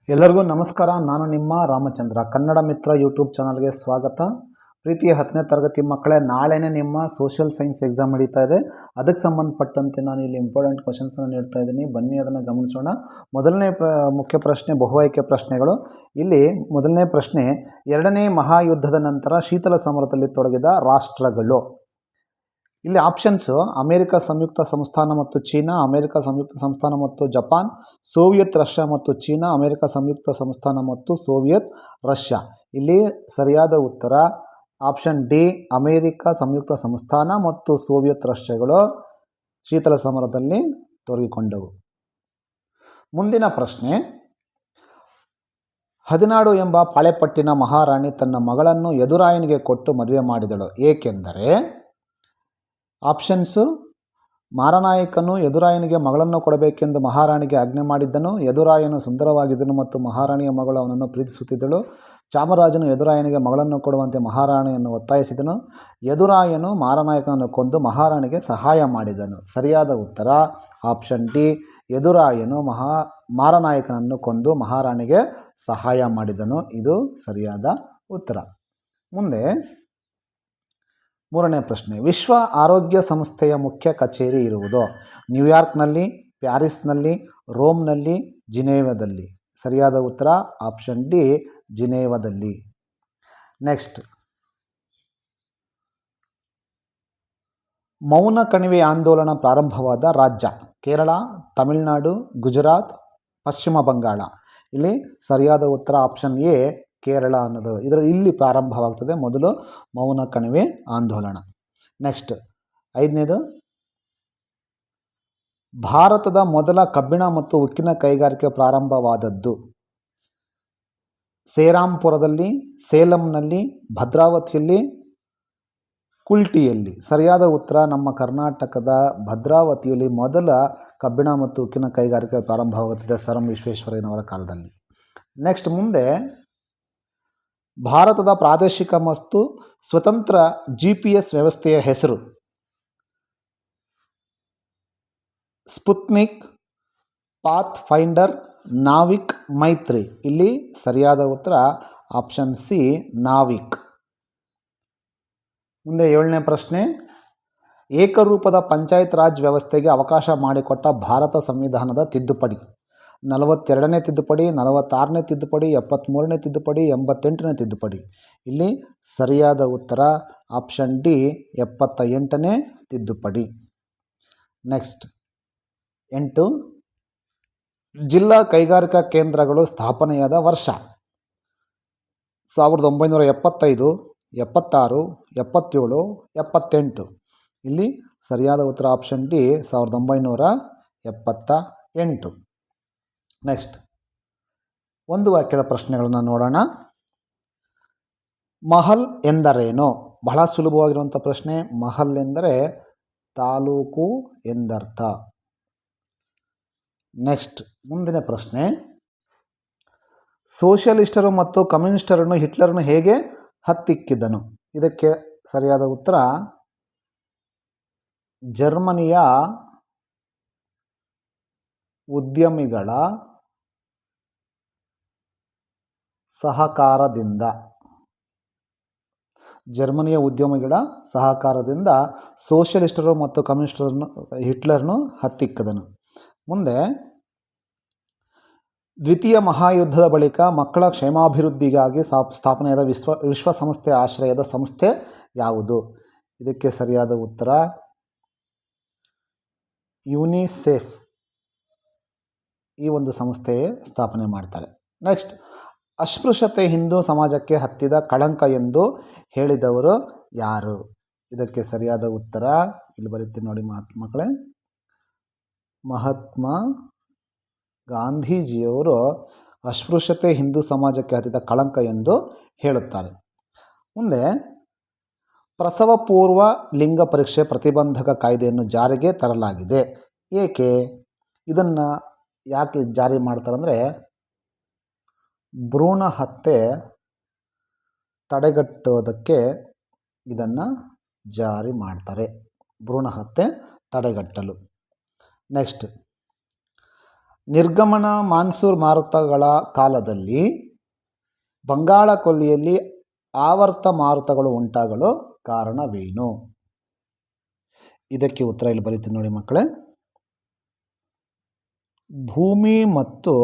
ಎಲ್ಲರಿಗೂ ನಮಸ್ಕಾರ. ನಾನು ನಿಮ್ಮ ರಾಮಚಂದ್ರ. ಕನ್ನಡ ಮಿತ್ರ ಯೂಟ್ಯೂಬ್ ಚಾನಲ್ಗೆ ಸ್ವಾಗತ. ಪ್ರೀತಿಯ 10ನೇ ತರಗತಿ ಮಕ್ಕಳೇ, ನಾಳೆನೇ ನಿಮ್ಮ ಸೋಷಿಯಲ್ ಸೈನ್ಸ್ ಎಕ್ಸಾಮ್ ನಡೀತಾ ಇದೆ. ಅದಕ್ಕೆ ಸಂಬಂಧಪಟ್ಟಂತೆ ನಾನು ಇಲ್ಲಿ ಇಂಪಾರ್ಟೆಂಟ್ ಕ್ವಶನ್ಸನ್ನು ನೀಡ್ತಾ ಇದ್ದೀನಿ. ಬನ್ನಿ ಅದನ್ನು ಗಮನಿಸೋಣ. ಮೊದಲನೇ ಮುಖ್ಯ ಪ್ರಶ್ನೆ ಬಹು ಆಯ್ಕೆ ಪ್ರಶ್ನೆಗಳು. ಇಲ್ಲಿ ಮೊದಲನೇ ಪ್ರಶ್ನೆ, ಎರಡನೇ ಮಹಾಯುದ್ಧದ ನಂತರ ಶೀತಲ ಸಮರದಲ್ಲಿ ತೊಡಗಿದ ರಾಷ್ಟ್ರಗಳು. ಇಲ್ಲಿ ಆಪ್ಷನ್ಸು: ಅಮೆರಿಕ ಸಂಯುಕ್ತ ಸಂಸ್ಥಾನ ಮತ್ತು ಚೀನಾ, ಅಮೆರಿಕ ಸಂಯುಕ್ತ ಸಂಸ್ಥಾನ ಮತ್ತು ಜಪಾನ್, ಸೋವಿಯತ್ ರಷ್ಯಾ ಮತ್ತು ಚೀನಾ, ಅಮೆರಿಕ ಸಂಯುಕ್ತ ಸಂಸ್ಥಾನ ಮತ್ತು ಸೋವಿಯತ್ ರಷ್ಯಾ. ಇಲ್ಲಿ ಸರಿಯಾದ ಉತ್ತರ ಆಪ್ಷನ್ ಡಿ, ಅಮೆರಿಕ ಸಂಯುಕ್ತ ಸಂಸ್ಥಾನ ಮತ್ತು ಸೋವಿಯತ್ ರಷ್ಯಾಗಳು ಶೀತಲ ಸಮರದಲ್ಲಿ ತೊಡಗಿಕೊಂಡವು. ಮುಂದಿನ ಪ್ರಶ್ನೆ, ಹದಿನಾಡು ಎಂಬ ಪಾಳೆಪಟ್ಟಿನ ಮಹಾರಾಣಿ ತನ್ನ ಮಗಳನ್ನು ಯದುರಾಯನಿಗೆ ಕೊಟ್ಟು ಮದುವೆ ಮಾಡಿದಳು, ಏಕೆಂದರೆ? ಆಪ್ಷನ್ಸು: ಮಾರನಾಯಕನು ಯದುರಾಯನಿಗೆ ಮಗಳನ್ನು ಕೊಡಬೇಕೆಂದು ಮಹಾರಾಣಿಗೆ ಆಜ್ಞೆ ಮಾಡಿದ್ದನು, ಯದುರಾಯನು ಸುಂದರವಾಗಿದ್ದನು ಮತ್ತು ಮಹಾರಾಣಿಯ ಮಗಳು ಅವನನ್ನು ಪ್ರೀತಿಸುತ್ತಿದ್ದಳು, ಚಾಮರಾಜನು ಯದುರಾಯನಿಗೆ ಮಗಳನ್ನು ಕೊಡುವಂತೆ ಮಹಾರಾಣಿಯನ್ನು ಒತ್ತಾಯಿಸಿದನು, ಯದುರಾಯನು ಮಾರನಾಯಕನನ್ನು ಕೊಂದು ಮಹಾರಾಣಿಗೆ ಸಹಾಯ ಮಾಡಿದನು. ಸರಿಯಾದ ಉತ್ತರ ಆಪ್ಷನ್ ಡಿ, ಯದುರಾಯನು ಮಾರನಾಯಕನನ್ನು ಕೊಂದು ಮಹಾರಾಣಿಗೆ ಸಹಾಯ ಮಾಡಿದನು. ಇದು ಸರಿಯಾದ ಉತ್ತರ. ಮುಂದೆ ಮೂರನೇ ಪ್ರಶ್ನೆ, ವಿಶ್ವ ಆರೋಗ್ಯ ಸಂಸ್ಥೆಯ ಮುಖ್ಯ ಕಚೇರಿ ಇರುವುದು? ನ್ಯೂಯಾರ್ಕ್ನಲ್ಲಿ, ಪ್ಯಾರಿಸ್ನಲ್ಲಿ, ರೋಮ್ನಲ್ಲಿ, ಜಿನೇವಾದಲ್ಲಿ. ಸರಿಯಾದ ಉತ್ತರ ಆಪ್ಷನ್ ಡಿ, ಜಿನೇವಾದಲ್ಲಿ. ನೆಕ್ಸ್ಟ್, ಮೌನ ಕಣಿವೆ ಆಂದೋಲನ ಪ್ರಾರಂಭವಾದ ರಾಜ್ಯ? ಕೇರಳ, ತಮಿಳುನಾಡು, ಗುಜರಾತ್, ಪಶ್ಚಿಮ ಬಂಗಾಳ. ಇಲ್ಲಿ ಸರಿಯಾದ ಉತ್ತರ ಆಪ್ಷನ್ ಎ, ಕೇರಳ ಅನ್ನೋದು. ಇಲ್ಲಿ ಪ್ರಾರಂಭವಾಗ್ತದೆ ಮೊದಲು ಮೌನ ಕಣಿವೆ ಆಂದೋಲನ. ನೆಕ್ಸ್ಟ್, ಐದನೇದು, ಭಾರತದ ಮೊದಲ ಕಬ್ಬಿಣ ಮತ್ತು ಉಕ್ಕಿನ ಕೈಗಾರಿಕೆ ಪ್ರಾರಂಭವಾದದ್ದು? ಶ್ರೀರಾಂಪುರದಲ್ಲಿ, ಸೇಲಂನಲ್ಲಿ, ಭದ್ರಾವತಿಯಲ್ಲಿ, ಕುಲ್ಟಿಯಲ್ಲಿ. ಸರಿಯಾದ ಉತ್ತರ ನಮ್ಮ ಕರ್ನಾಟಕದ ಭದ್ರಾವತಿಯಲ್ಲಿ ಮೊದಲ ಕಬ್ಬಿಣ ಮತ್ತು ಉಕ್ಕಿನ ಕೈಗಾರಿಕೆ ಪ್ರಾರಂಭವಾಗುತ್ತದೆ ಸರ್ ಎಂ ವಿಶ್ವೇಶ್ವರಯ್ಯನವರ ಕಾಲದಲ್ಲಿ. ನೆಕ್ಸ್ಟ್, ಮುಂದೆ ಭಾರತದ ಪ್ರಾದೇಶಿಕ ಮತ್ತು ಸ್ವತಂತ್ರ GPS ವ್ಯವಸ್ಥೆಯ ಹೆಸರು? ಸ್ಪುತ್ನಿಕ್, ಪಾತ್ ಫೈಂಡರ್, ನಾವಿಕ್, ಮೈತ್ರಿ. ಇಲ್ಲಿ ಸರಿಯಾದ ಉತ್ತರ ಆಪ್ಷನ್ ಸಿ, ನಾವಿಕ್. ಮುಂದೆ ಏಳನೇ ಪ್ರಶ್ನೆ, ಏಕರೂಪದ ಪಂಚಾಯತ್ ರಾಜ್ ವ್ಯವಸ್ಥೆಗೆ ಅವಕಾಶ ಮಾಡಿಕೊಟ್ಟ ಭಾರತ ಸಂವಿಧಾನದ ತಿದ್ದುಪಡಿ? 42ನೇ ತಿದ್ದುಪಡಿ, 46ನೇ ತಿದ್ದುಪಡಿ, 73ನೇ ತಿದ್ದುಪಡಿ, 88ನೇ ತಿದ್ದುಪಡಿ. ಇಲ್ಲಿ ಸರಿಯಾದ ಉತ್ತರ ಆಪ್ಷನ್ ಡಿ, 78ನೇ ತಿದ್ದುಪಡಿ. ನೆಕ್ಸ್ಟ್, 8, ಜಿಲ್ಲಾ ಕೈಗಾರಿಕಾ ಕೇಂದ್ರಗಳು ಸ್ಥಾಪನೆಯಾದ ವರ್ಷ? 1975, 76, 77, 78. ಇಲ್ಲಿ ಸರಿಯಾದ ಉತ್ತರ ಆಪ್ಷನ್ ಡಿ, 1978. ನೆಕ್ಸ್ಟ್, ಒಂದು ವಾಕ್ಯದ ಪ್ರಶ್ನೆಗಳನ್ನು ನೋಡೋಣ. ಮಹಲ್ ಎಂದರೇನು? ಬಹಳ ಸುಲಭವಾಗಿರುವಂಥ ಪ್ರಶ್ನೆ. ಮಹಲ್ ಎಂದರೆ ತಾಲೂಕು ಎಂದರ್ಥ. ನೆಕ್ಸ್ಟ್, ಮುಂದಿನ ಪ್ರಶ್ನೆ, ಸೋಷಿಯಲಿಸ್ಟರು ಮತ್ತು ಕಮ್ಯುನಿಸ್ಟರನ್ನು ಹಿಟ್ಲರನ್ನು ಹೇಗೆ ಹತ್ತಿಕ್ಕಿದನು? ಇದಕ್ಕೆ ಸರಿಯಾದ ಉತ್ತರ ಜರ್ಮನಿಯ ಉದ್ಯಮಿಗಳ ಸಹಕಾರದಿಂದ. ಜರ್ಮನಿಯ ಉದ್ಯಮಿಗಳ ಸಹಕಾರದಿಂದ ಸೋಷಿಯಲಿಸ್ಟರು ಮತ್ತು ಕಮ್ಯುನಿಸ್ಟರನ್ನು ಹಿಟ್ಲರ್ನು ಹತ್ತಿಕ್ಕದನು. ಮುಂದೆ, ದ್ವಿತೀಯ ಮಹಾಯುದ್ಧದ ಬಳಿಕ ಮಕ್ಕಳ ಕ್ಷೇಮಾಭಿವೃದ್ಧಿಗಾಗಿ ಸ್ಥಾಪನೆಯಾದ ವಿಶ್ವಸಂಸ್ಥೆ ಆಶ್ರಯದ ಸಂಸ್ಥೆ ಯಾವುದು? ಇದಕ್ಕೆ ಸರಿಯಾದ ಉತ್ತರ ಯುನಿಸೆಫ್. ಈ ಒಂದು ಸಂಸ್ಥೆಯೇ ಸ್ಥಾಪನೆ ಮಾಡ್ತಾರೆ. ನೆಕ್ಸ್ಟ್, ಅಸ್ಪೃಶ್ಯತೆ ಹಿಂದೂ ಸಮಾಜಕ್ಕೆ ಹತ್ತಿದ ಕಳಂಕ ಎಂದು ಹೇಳಿದವರು ಯಾರು? ಇದಕ್ಕೆ ಸರಿಯಾದ ಉತ್ತರ ಇಲ್ಲಿ ಬರೀತೀನಿ ನೋಡಿ ಮಕ್ಕಳೇ, ಮಹಾತ್ಮ ಗಾಂಧೀಜಿಯವರು ಅಸ್ಪೃಶ್ಯತೆ ಹಿಂದೂ ಸಮಾಜಕ್ಕೆ ಹತ್ತಿದ ಕಳಂಕ ಎಂದು ಹೇಳುತ್ತಾರೆ. ಮುಂದೆ, ಪ್ರಸವ ಪೂರ್ವ ಲಿಂಗ ಪರೀಕ್ಷೆ ಪ್ರತಿಬಂಧಕ ಕಾಯ್ದೆಯನ್ನು ಜಾರಿಗೆ ತರಲಾಗಿದೆ, ಏಕೆ? ಇದನ್ನು ಯಾಕೆ ಜಾರಿ ಮಾಡ್ತಾರಂದರೆ, ಭ್ರೂಣ ಹತ್ಯೆ ತಡೆಗಟ್ಟುವುದಕ್ಕೆ ಇದನ್ನು ಜಾರಿ ಮಾಡ್ತಾರೆ, ಭ್ರೂಣ ಹತ್ಯೆ ತಡೆಗಟ್ಟಲು. ನೆಕ್ಸ್ಟ್, ನಿರ್ಗಮನ ಮಾನ್ಸೂನ್ ಮಾರುತಗಳ ಕಾಲದಲ್ಲಿ ಬಂಗಾಳ ಕೊಲ್ಲಿಯಲ್ಲಿ ಆವರ್ತ ಮಾರುತಗಳು ಉಂಟಾಗಲು ಕಾರಣವೇನು? ಇದಕ್ಕೆ ಉತ್ತರ ಇಲ್ಲಿ ಬರೀತೀನಿ ನೋಡಿ ಮಕ್ಕಳೇ. ಭೂಮಿ ಮತ್ತು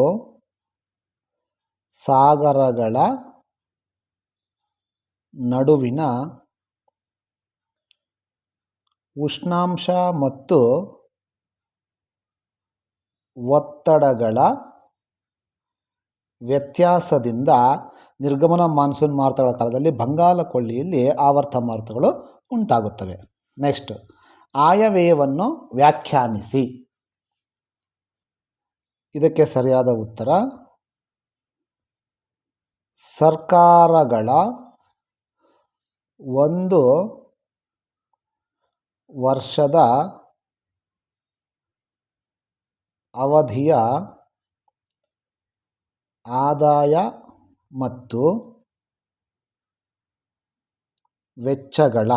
ಸಾಗರಗಳ ನಡುವಿನ ಉಷ್ಣಾಂಶ ಮತ್ತು ಒತ್ತಡಗಳ ವ್ಯತ್ಯಾಸದಿಂದ ನಿರ್ಗಮನ ಮಾನ್ಸೂನ್ ಮಾರುತಗಳ ಕಾಲದಲ್ಲಿ ಬಂಗಾಳ ಕೊಲ್ಲಿಯಲ್ಲಿ ಆವರ್ತ ಮಾರುತಗಳು ಉಂಟಾಗುತ್ತವೆ. ನೆಕ್ಸ್ಟ್, ಆಯವ್ಯಯವನ್ನು ವ್ಯಾಖ್ಯಾನಿಸಿ. ಇದಕ್ಕೆ ಸರಿಯಾದ ಉತ್ತರ ಸರ್ಕಾರಗಳ ಒಂದು ವರ್ಷದ ಅವಧಿಯ ಆದಾಯ ಮತ್ತು ವೆಚ್ಚಗಳ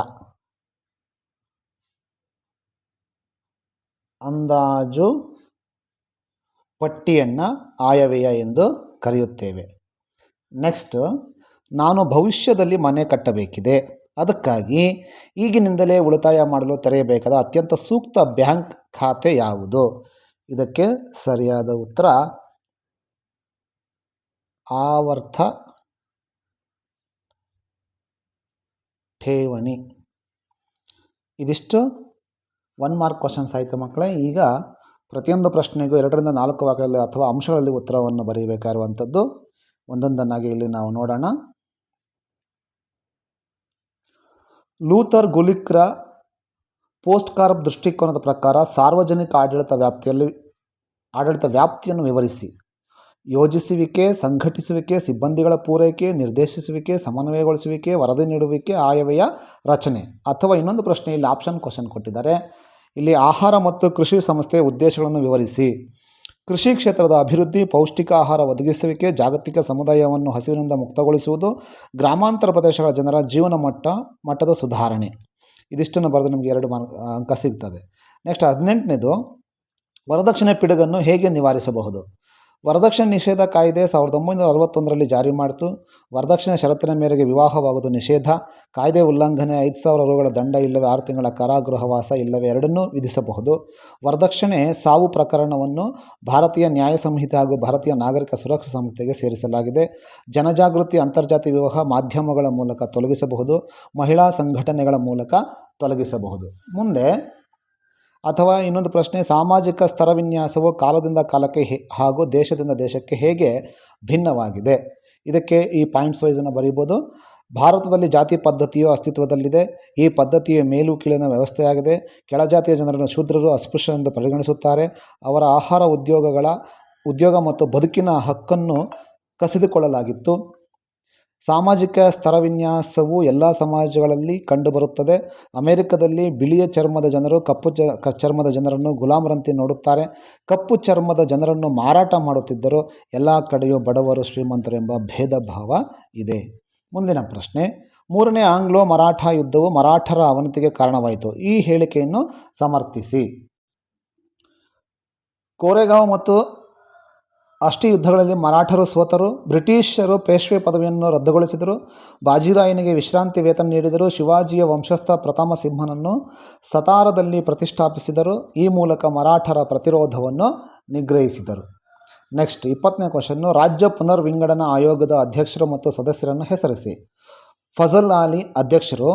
ಅಂದಾಜು ಪಟ್ಟಿಯನ್ನು ಆಯವ್ಯಯ ಎಂದು ಕರೆಯುತ್ತೇವೆ. ನೆಕ್ಸ್ಟ್, ನಾನು ಭವಿಷ್ಯದಲ್ಲಿ ಮನೆ ಕಟ್ಟಬೇಕಿದೆ, ಅದಕ್ಕಾಗಿ ಈಗಿನಿಂದಲೇ ಉಳಿತಾಯ ಮಾಡಲು ತೆರೆಯಬೇಕಾದ ಅತ್ಯಂತ ಸೂಕ್ತ ಬ್ಯಾಂಕ್ ಖಾತೆ ಯಾವುದು? ಇದಕ್ಕೆ ಸರಿಯಾದ ಉತ್ತರ ಆವರ್ತ ಠೇವಣಿ. ಇದಿಷ್ಟು 1 ಮಾರ್ಕ್ ಕ್ವಶನ್ಸ್ ಆಯಿತು ಮಕ್ಕಳೇ. ಈಗ ಪ್ರತಿಯೊಂದು ಪ್ರಶ್ನೆಗೂ 2 ರಿಂದ 4 ವಾಕ್ಯಗಳಲ್ಲಿ ಅಥವಾ ಅಂಶಗಳಲ್ಲಿ ಉತ್ತರವನ್ನು ಬರೆಯಬೇಕಾಗಿರುವಂಥದ್ದು. ಒಂದೊಂದನ್ನಾಗಿ ಇಲ್ಲಿ ನಾವು ನೋಡೋಣ. ಲೂಥರ್ ಗುಲಿಕ್ರ ಪೋಸ್ಟ್ ಕಾರ್ಪ್ ದೃಷ್ಟಿಕೋನದ ಪ್ರಕಾರ ಸಾರ್ವಜನಿಕ ಆಡಳಿತ ವ್ಯಾಪ್ತಿಯನ್ನು ವಿವರಿಸಿ. ಯೋಜಿಸುವಿಕೆ, ಸಂಘಟಿಸುವಿಕೆ, ಸಿಬ್ಬಂದಿಗಳ ಪೂರೈಕೆ, ನಿರ್ದೇಶಿಸುವಿಕೆ, ಸಮನ್ವಯಗೊಳಿಸುವಿಕೆ, ವರದಿ ನೀಡುವಿಕೆ, ಆಯವ್ಯಯ ರಚನೆ. ಅಥವಾ ಇನ್ನೊಂದು ಪ್ರಶ್ನೆಯಲ್ಲಿ ಆಪ್ಷನ್ ಕ್ವಶನ್ ಕೊಟ್ಟಿದ್ದಾರೆ. ಇಲ್ಲಿ ಆಹಾರ ಮತ್ತು ಕೃಷಿ ಸಂಸ್ಥೆಯ ಉದ್ದೇಶಗಳನ್ನು ವಿವರಿಸಿ. ಕೃಷಿ ಕ್ಷೇತ್ರದ ಅಭಿವೃದ್ಧಿ, ಪೌಷ್ಟಿಕ ಆಹಾರ ಒದಗಿಸುವಿಕೆ, ಜಾಗತಿಕ ಸಮುದಾಯವನ್ನು ಹಸಿವಿನಿಂದ ಮುಕ್ತಗೊಳಿಸುವುದು, ಗ್ರಾಮಾಂತರ ಪ್ರದೇಶಗಳ ಜನರ ಜೀವನ ಮಟ್ಟದ ಸುಧಾರಣೆ. ಇದಿಷ್ಟನ್ನು ಬರೆದು ನಮಗೆ 2 ಅಂಕ ಸಿಗ್ತದೆ. ನೆಕ್ಸ್ಟ್ 18ನೇದು, ವರದಕ್ಷಿಣೆ ಪಿಡುಗನ್ನು ಹೇಗೆ ನಿವಾರಿಸಬಹುದು? ವರದಕ್ಷಿಣೆ ನಿಷೇಧ ಕಾಯ್ದೆ 1961ರಲ್ಲಿ ಜಾರಿ ಮಾಡಿತು. ವರದಕ್ಷಿಣೆ ಷರತ್ತಿನ ಮೇರೆಗೆ ವಿವಾಹವಾಗುವುದು ನಿಷೇಧ. ಕಾಯ್ದೆ ಉಲ್ಲಂಘನೆ 5,000 ರೂಗಳ ದಂಡ ಇಲ್ಲವೇ 6 ತಿಂಗಳ ಕಾರಾಗೃಹವಾಸ ಇಲ್ಲವೇ ಎರಡನ್ನೂ ವಿಧಿಸಬಹುದು. ವರದಕ್ಷಿಣೆ ಸಾವು ಪ್ರಕರಣವನ್ನು ಭಾರತೀಯ ನ್ಯಾಯ ಸಂಹಿತೆ ಹಾಗೂ ಭಾರತೀಯ ನಾಗರಿಕ ಸುರಕ್ಷಾ ಸಂಹಿತೆಗೆ ಸೇರಿಸಲಾಗಿದೆ. ಜನಜಾಗೃತಿ, ಅಂತರ್ಜಾತಿ ವಿವಾಹ ಮಾಧ್ಯಮಗಳ ಮೂಲಕ ತೊಲಗಿಸಬಹುದು. ಮಹಿಳಾ ಸಂಘಟನೆಗಳ ಮೂಲಕ ತೊಲಗಿಸಬಹುದು. ಮುಂದೆ ಅಥವಾ ಇನ್ನೊಂದು ಪ್ರಶ್ನೆ, ಸಾಮಾಜಿಕ ಸ್ತರವಿನ್ಯಾಸವು ಕಾಲದಿಂದ ಕಾಲಕ್ಕೆ ಹಾಗೂ ದೇಶದಿಂದ ದೇಶಕ್ಕೆ ಹೇಗೆ ಭಿನ್ನವಾಗಿದೆ? ಇದಕ್ಕೆ ಈ ಪಾಯಿಂಟ್ಸ್ ವೈಸನ್ನು ಬರೀಬೋದು. ಭಾರತದಲ್ಲಿ ಜಾತಿ ಪದ್ಧತಿಯು ಅಸ್ತಿತ್ವದಲ್ಲಿದೆ. ಈ ಪದ್ಧತಿಯು ಮೇಲು ಕೀಳಿನ ವ್ಯವಸ್ಥೆಯಾಗಿದೆ. ಕೆಳಜಾತಿಯ ಜನರನ್ನು ಶೂದ್ರರು, ಅಸ್ಪೃಶ್ಯರೆಂದು ಪರಿಗಣಿಸುತ್ತಾರೆ. ಅವರ ಆಹಾರ, ಉದ್ಯೋಗ ಮತ್ತು ಬದುಕಿನ ಹಕ್ಕನ್ನು ಕಸಿದುಕೊಳ್ಳಲಾಗಿತ್ತು. ಸಾಮಾಜಿಕ ಸ್ತರವಿನ್ಯಾಸವು ಎಲ್ಲ ಸಮಾಜಗಳಲ್ಲಿ ಕಂಡುಬರುತ್ತದೆ. ಅಮೆರಿಕದಲ್ಲಿ ಬಿಳಿಯ ಚರ್ಮದ ಜನರು ಕಪ್ಪು ಚರ್ಮದ ಜನರನ್ನು ಗುಲಾಮರಂತೆ ನೋಡುತ್ತಾರೆ. ಕಪ್ಪು ಚರ್ಮದ ಜನರನ್ನು ಮಾರಾಟ ಮಾಡುತ್ತಿದ್ದರು. ಎಲ್ಲ ಕಡೆಯೂ ಬಡವರು, ಶ್ರೀಮಂತರು ಎಂಬ ಭೇದ ಭಾವ ಇದೆ. ಮುಂದಿನ ಪ್ರಶ್ನೆ, 3ನೇ ಆಂಗ್ಲೋ ಮರಾಠ ಯುದ್ಧವು ಮರಾಠರ ಅವನತಿಗೆ ಕಾರಣವಾಯಿತು. ಈ ಹೇಳಿಕೆಯನ್ನು ಸಮರ್ಥಿಸಿ. ಕೋರೆಗಾಂವ್ ಮತ್ತು ಅಷ್ಟೇ ಯುದ್ಧಗಳಲ್ಲಿ ಮರಾಠರು ಸೋತರು. ಬ್ರಿಟಿಷರು ಪೇಶ್ವೆ ಪದವಿಯನ್ನು ರದ್ದುಗೊಳಿಸಿದರು. ಬಾಜಿರಾಯನಿಗೆ ವಿಶ್ರಾಂತಿ ವೇತನ ನೀಡಿದರು. ಶಿವಾಜಿಯ ವಂಶಸ್ಥ ಪ್ರಥಮ ಸಿಂಹನನ್ನು ಸತಾರದಲ್ಲಿ ಪ್ರತಿಷ್ಠಾಪಿಸಿದರು. ಈ ಮೂಲಕ ಮರಾಠರ ಪ್ರತಿರೋಧವನ್ನು ನಿಗ್ರಹಿಸಿದರು. ನೆಕ್ಸ್ಟ್ 20ನೇ ಕ್ವಶನ್ನು, ರಾಜ್ಯ ಪುನರ್ವಿಂಗಡನಾ ಆಯೋಗದ ಅಧ್ಯಕ್ಷರು ಮತ್ತು ಸದಸ್ಯರನ್ನು ಹೆಸರಿಸಿ. ಫಜಲ್ ಅಲಿ ಅಧ್ಯಕ್ಷರು,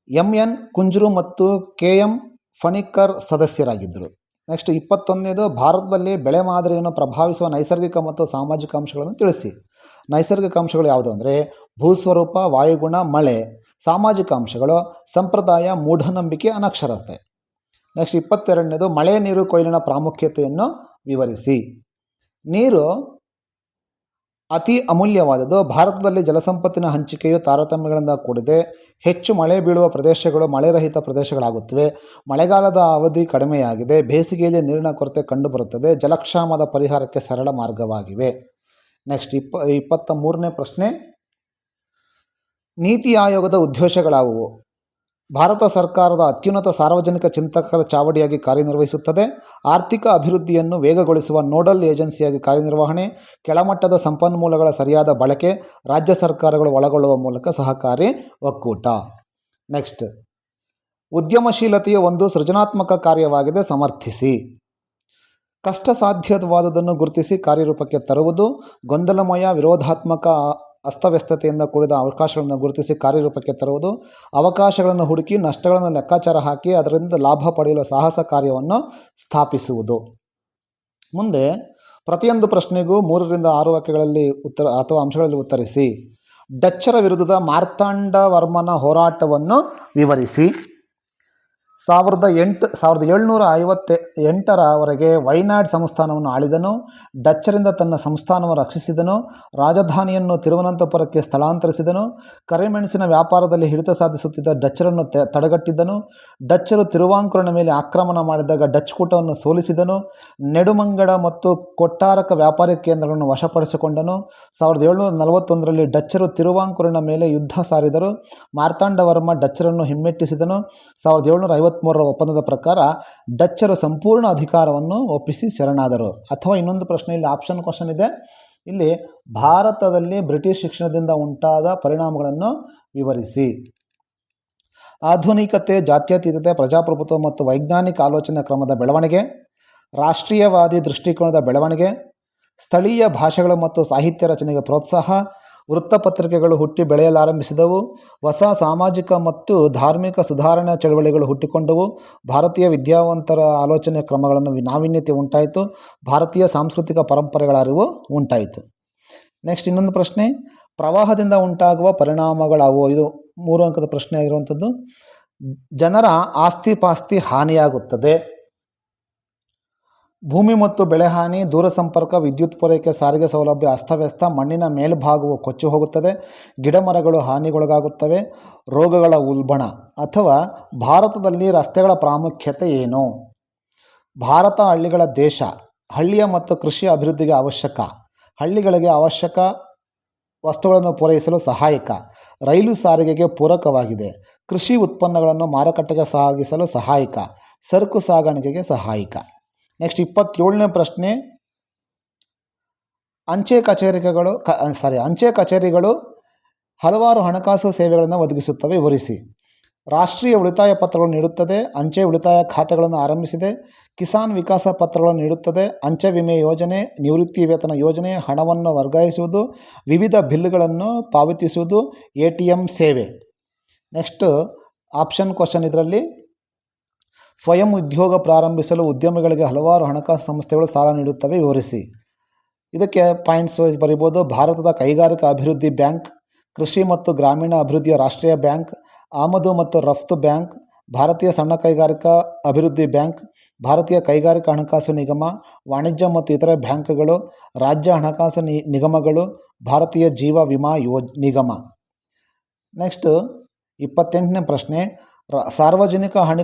MN ಕುಂಜ್ರು ಮತ್ತು KM ಫಣಿಕ್ಕರ್ ಸದಸ್ಯರಾಗಿದ್ದರು. ನೆಕ್ಸ್ಟ್ 21ನೇದು, ಭಾರತದಲ್ಲಿ ಬೆಳೆ ಮಾದರಿಯನ್ನು ಪ್ರಭಾವಿಸುವ ನೈಸರ್ಗಿಕ ಮತ್ತು ಸಾಮಾಜಿಕ ಅಂಶಗಳನ್ನು ತಿಳಿಸಿ. ನೈಸರ್ಗಿಕ ಅಂಶಗಳು ಯಾವುದು ಅಂದರೆ ಭೂಸ್ವರೂಪ, ವಾಯುಗುಣ, ಮಳೆ. ಸಾಮಾಜಿಕ ಅಂಶಗಳು ಸಂಪ್ರದಾಯ, ಮೂಢನಂಬಿಕೆ, ಅನಕ್ಷರತೆ. ನೆಕ್ಸ್ಟ್ 22ನೇದು, ಮಳೆ ನೀರು ಕೊಯ್ಲಿನ ಪ್ರಾಮುಖ್ಯತೆಯನ್ನು ವಿವರಿಸಿ. ನೀರು ಅತಿ ಅಮೂಲ್ಯವಾದದ್ದು. ಭಾರತದಲ್ಲಿ ಜಲಸಂಪತ್ತಿನ ಹಂಚಿಕೆಯು ತಾರತಮ್ಯಗಳಿಂದ ಕೂಡಿದೆ. ಹೆಚ್ಚು ಮಳೆ ಬೀಳುವ ಪ್ರದೇಶಗಳು ಮಳೆರಹಿತ ಪ್ರದೇಶಗಳಾಗುತ್ತವೆ. ಮಳೆಗಾಲದ ಅವಧಿ ಕಡಿಮೆಯಾಗಿದೆ. ಬೇಸಿಗೆಯಲ್ಲಿ ನೀರಿನ ಕೊರತೆ ಕಂಡುಬರುತ್ತದೆ. ಜಲಕ್ಷಾಮದ ಪರಿಹಾರಕ್ಕೆ ಸರಳ ಮಾರ್ಗವಾಗಿವೆ. ನೆಕ್ಸ್ಟ್ 23ನೇ ಪ್ರಶ್ನೆ, ನೀತಿ ಆಯೋಗದ ಉದ್ದೇಶಗಳಾವುವು? ಭಾರತ ಸರ್ಕಾರದ ಅತ್ಯುನ್ನತ ಸಾರ್ವಜನಿಕ ಚಿಂತಕರ ಚಾವಡಿಯಾಗಿ ಕಾರ್ಯನಿರ್ವಹಿಸುತ್ತದೆ. ಆರ್ಥಿಕ ಅಭಿವೃದ್ಧಿಯನ್ನು ವೇಗಗೊಳಿಸುವ ನೋಡಲ್ ಏಜೆನ್ಸಿಯಾಗಿ ಕಾರ್ಯನಿರ್ವಹಣೆ. ಕೆಳಮಟ್ಟದ ಸಂಪನ್ಮೂಲಗಳ ಸರಿಯಾದ ಬಳಕೆ. ರಾಜ್ಯ ಸರ್ಕಾರಗಳು ಒಳಗೊಳ್ಳುವ ಮೂಲಕ ಸಹಕಾರಿ ಒಕ್ಕೂಟ. ನೆಕ್ಸ್ಟ್, ಉದ್ಯಮಶೀಲತೆಯು ಒಂದು ಸೃಜನಾತ್ಮಕ ಕಾರ್ಯವಾಗಿದೆ, ಸಮರ್ಥಿಸಿ. ಕಷ್ಟ ಸಾಧ್ಯವಾದುದನ್ನು ಗುರುತಿಸಿ ಕಾರ್ಯರೂಪಕ್ಕೆ ತರುವುದು. ಗೊಂದಲಮಯ, ವಿರೋಧಾತ್ಮಕ, ಅಸ್ತವ್ಯಸ್ತತೆಯಿಂದ ಕೂಡಿದ ಅವಕಾಶಗಳನ್ನು ಗುರುತಿಸಿ ಕಾರ್ಯರೂಪಕ್ಕೆ ತರುವುದು. ಅವಕಾಶಗಳನ್ನು ಹುಡುಕಿ ನಷ್ಟಗಳನ್ನು ಲೆಕ್ಕಾಚಾರ ಹಾಕಿ ಅದರಿಂದ ಲಾಭ ಪಡೆಯಲು ಸಾಹಸ ಕಾರ್ಯವನ್ನು ಸ್ಥಾಪಿಸುವುದು. ಮುಂದೆ ಪ್ರತಿಯೊಂದು ಪ್ರಶ್ನೆಗೂ 3ರಿಂದ 6 ವಾಕ್ಯಗಳಲ್ಲಿ ಉತ್ತರ ಅಥವಾ ಅಂಶಗಳಲ್ಲಿ ಉತ್ತರಿಸಿ. ಡಚ್ಚರ ವಿರುದ್ಧದ ಮಾರ್ತಾಂಡವರ್ಮನ ಹೋರಾಟವನ್ನು ವಿವರಿಸಿ. 1758ರವರೆಗೆ ವೈನಾಡ್ ಸಂಸ್ಥಾನವನ್ನು ಆಳಿದನು. ಡಚ್ಚರಿಂದ ತನ್ನ ಸಂಸ್ಥಾನವನ್ನು ರಕ್ಷಿಸಿದನು. ರಾಜಧಾನಿಯನ್ನು ತಿರುವನಂತಪುರಕ್ಕೆ ಸ್ಥಳಾಂತರಿಸಿದನು. ಕರಿಮೆಣಸಿನ ವ್ಯಾಪಾರದಲ್ಲಿ ಹಿಡಿತ ಸಾಧಿಸುತ್ತಿದ್ದ ಡಚ್ಚರನ್ನು ತಡೆಗಟ್ಟಿದ್ದನು. ಡಚ್ಚರು ತಿರುವಾಂಕೂರಿನ ಮೇಲೆ ಆಕ್ರಮಣ ಮಾಡಿದಾಗ ಡಚ್ ಕೂಟವನ್ನು ಸೋಲಿಸಿದನು. ನೆಡುಮಂಗಡ ಮತ್ತು ಕೊಟ್ಟಾರಕ ವ್ಯಾಪಾರಿ ಕೇಂದ್ರಗಳನ್ನು ವಶಪಡಿಸಿಕೊಂಡನು. 1741ರಲ್ಲಿ ಡಚ್ಚರು ತಿರುವಾಂಕೂರಿನ ಮೇಲೆ ಯುದ್ಧ ಸಾರಿದರು. ಮಾರ್ತಾಂಡವರ್ಮ ಡಚ್ಚರನ್ನು ಹಿಮ್ಮೆಟ್ಟಿಸಿದನು. 1753ರ ಒಪ್ಪಂದದ ಪ್ರಕಾರ ಡಚ್ಚರು ಸಂಪೂರ್ಣ ಅಧಿಕಾರವನ್ನು ಒಪ್ಪಿಸಿ ಶರಣಾದರು. ಅಥವಾ ಇನ್ನೊಂದು ಪ್ರಶ್ನೆಯಲ್ಲಿ ಆಪ್ಷನ್ ಕ್ವಶನ್ ಇದೆ. ಇಲ್ಲಿ ಭಾರತದಲ್ಲಿ ಬ್ರಿಟಿಷ್ ಶಿಕ್ಷಣದಿಂದ ಉಂಟಾದ ಪರಿಣಾಮಗಳನ್ನು ವಿವರಿಸಿ. ಆಧುನಿಕತೆ, ಜಾತ್ಯತೀತತೆ, ಪ್ರಜಾಪ್ರಭುತ್ವ ಮತ್ತು ವೈಜ್ಞಾನಿಕ ಆಲೋಚನಾ ಕ್ರಮದ ಬೆಳವಣಿಗೆ. ರಾಷ್ಟ್ರೀಯವಾದಿ ದೃಷ್ಟಿಕೋನದ ಬೆಳವಣಿಗೆ. ಸ್ಥಳೀಯ ಭಾಷೆಗಳು ಮತ್ತು ಸಾಹಿತ್ಯ ರಚನೆಗೆ ಪ್ರೋತ್ಸಾಹ. ವೃತ್ತಪತ್ರಿಕೆಗಳು ಹುಟ್ಟಿ ಬೆಳೆಯಲಾರಂಭಿಸಿದವು. ಹೊಸ ಸಾಮಾಜಿಕ ಮತ್ತು ಧಾರ್ಮಿಕ ಸುಧಾರಣಾ ಚಳವಳಿಗಳು ಹುಟ್ಟಿಕೊಂಡವು. ಭಾರತೀಯ ವಿದ್ಯಾವಂತರ ಆಲೋಚನೆ ಕ್ರಮಗಳನ್ನು ನಾವೀನ್ಯತೆ ಉಂಟಾಯಿತು. ಭಾರತೀಯ ಸಾಂಸ್ಕೃತಿಕ ಪರಂಪರೆಗಳ ಅರಿವು ಉಂಟಾಯಿತು. ನೆಕ್ಸ್ಟ್ ಇನ್ನೊಂದು ಪ್ರಶ್ನೆ, ಪ್ರವಾಹದಿಂದ ಉಂಟಾಗುವ ಪರಿಣಾಮಗಳಾವು. ಇದು 3 ಅಂಕದ ಪ್ರಶ್ನೆ ಆಗಿರುವಂಥದ್ದು. ಜನರ ಆಸ್ತಿ ಪಾಸ್ತಿ ಹಾನಿಯಾಗುತ್ತದೆ. ಭೂಮಿ ಮತ್ತು ಬೆಳೆ ಹಾನಿ. ದೂರಸಂಪರ್ಕ, ವಿದ್ಯುತ್ ಪೂರೈಕೆ, ಸಾರಿಗೆ ಸೌಲಭ್ಯ ಅಸ್ತವ್ಯಸ್ತ. ಮಣ್ಣಿನ ಮೇಲ್ಭಾಗವು ಕೊಚ್ಚಿ ಹೋಗುತ್ತದೆ. ಗಿಡಮರಗಳು ಹಾನಿಗೊಳಗಾಗುತ್ತವೆ. ರೋಗಗಳ ಉಲ್ಬಣ. ಅಥವಾ ಭಾರತದಲ್ಲಿ ರಸ್ತೆಗಳ ಪ್ರಾಮುಖ್ಯತೆ ಏನು? ಭಾರತ ಹಳ್ಳಿಗಳ ದೇಶ. ಹಳ್ಳಿಯ ಮತ್ತು ಕೃಷಿ ಅಭಿವೃದ್ಧಿಗೆ ಅವಶ್ಯಕ. ಹಳ್ಳಿಗಳಿಗೆ ಅವಶ್ಯಕ ವಸ್ತುಗಳನ್ನು ಪೂರೈಸಲು ಸಹಾಯಕ. ರೈಲು ಸಾರಿಗೆಗೆ ಪೂರಕವಾಗಿದೆ. ಕೃಷಿ ಉತ್ಪನ್ನಗಳನ್ನು ಮಾರುಕಟ್ಟೆಗೆ ಸಾಗಿಸಲು ಸಹಾಯಕ. ಸರಕು ಸಾಗಾಣಿಕೆಗೆ ಸಹಾಯಕ. ನೆಕ್ಸ್ಟ್ 27ನೇ ಪ್ರಶ್ನೆ, ಅಂಚೆ ಕಚೇರಿಗಳು ಹಲವಾರು ಹಣಕಾಸು ಸೇವೆಗಳನ್ನು ಒದಗಿಸುತ್ತವೆ, ವಿವರಿಸಿ. ರಾಷ್ಟ್ರೀಯ ಉಳಿತಾಯ ಪತ್ರಗಳನ್ನು ನೀಡುತ್ತದೆ. ಅಂಚೆ ಉಳಿತಾಯ ಖಾತೆಗಳನ್ನು ಆರಂಭಿಸಿದೆ. ಕಿಸಾನ್ ವಿಕಾಸ ಪತ್ರಗಳನ್ನು ನೀಡುತ್ತದೆ. ಅಂಚೆ ವಿಮೆ ಯೋಜನೆ, ನಿವೃತ್ತಿ ವೇತನ ಯೋಜನೆ, ಹಣವನ್ನು ವರ್ಗಾಯಿಸುವುದು, ವಿವಿಧ ಬಿಲ್ಗಳನ್ನು ಪಾವತಿಸುವುದು, ATM ಸೇವೆ. ನೆಕ್ಸ್ಟ್ ಆಪ್ಷನ್ ಕ್ವಶನ್ ಇದರಲ್ಲಿ, ಸ್ವಯಂ ಉದ್ಯೋಗ ಪ್ರಾರಂಭಿಸಲು ಉದ್ಯಮಿಗಳಿಗೆ ಹಲವಾರು ಹಣಕಾಸು ಸಂಸ್ಥೆಗಳು ಸಾಲ ನೀಡುತ್ತವೆ, ವಿವರಿಸಿ. ಇದಕ್ಕೆ ಪಾಯಿಂಟ್ಸ್ ವೈಸ್ ಬರೀಬೋದು. ಭಾರತದ ಕೈಗಾರಿಕಾ ಅಭಿವೃದ್ಧಿ ಬ್ಯಾಂಕ್, ಕೃಷಿ ಮತ್ತು ಗ್ರಾಮೀಣ ಅಭಿವೃದ್ಧಿಯ ರಾಷ್ಟ್ರೀಯ ಬ್ಯಾಂಕ್, ಆಮದು ಮತ್ತು ರಫ್ತು ಬ್ಯಾಂಕ್, ಭಾರತೀಯ ಸಣ್ಣ ಕೈಗಾರಿಕಾ ಅಭಿವೃದ್ಧಿ ಬ್ಯಾಂಕ್, ಭಾರತೀಯ ಕೈಗಾರಿಕಾ ಹಣಕಾಸು ನಿಗಮ, ವಾಣಿಜ್ಯ ಮತ್ತು ಇತರೆ ಬ್ಯಾಂಕ್ಗಳು, ರಾಜ್ಯ ಹಣಕಾಸು ನಿಗಮಗಳು, ಭಾರತೀಯ ಜೀವ ವಿಮಾ ನಿಗಮ. ನೆಕ್ಸ್ಟ್ 28ನೇ ಪ್ರಶ್ನೆ, ಸಾರ್ವಜನಿಕ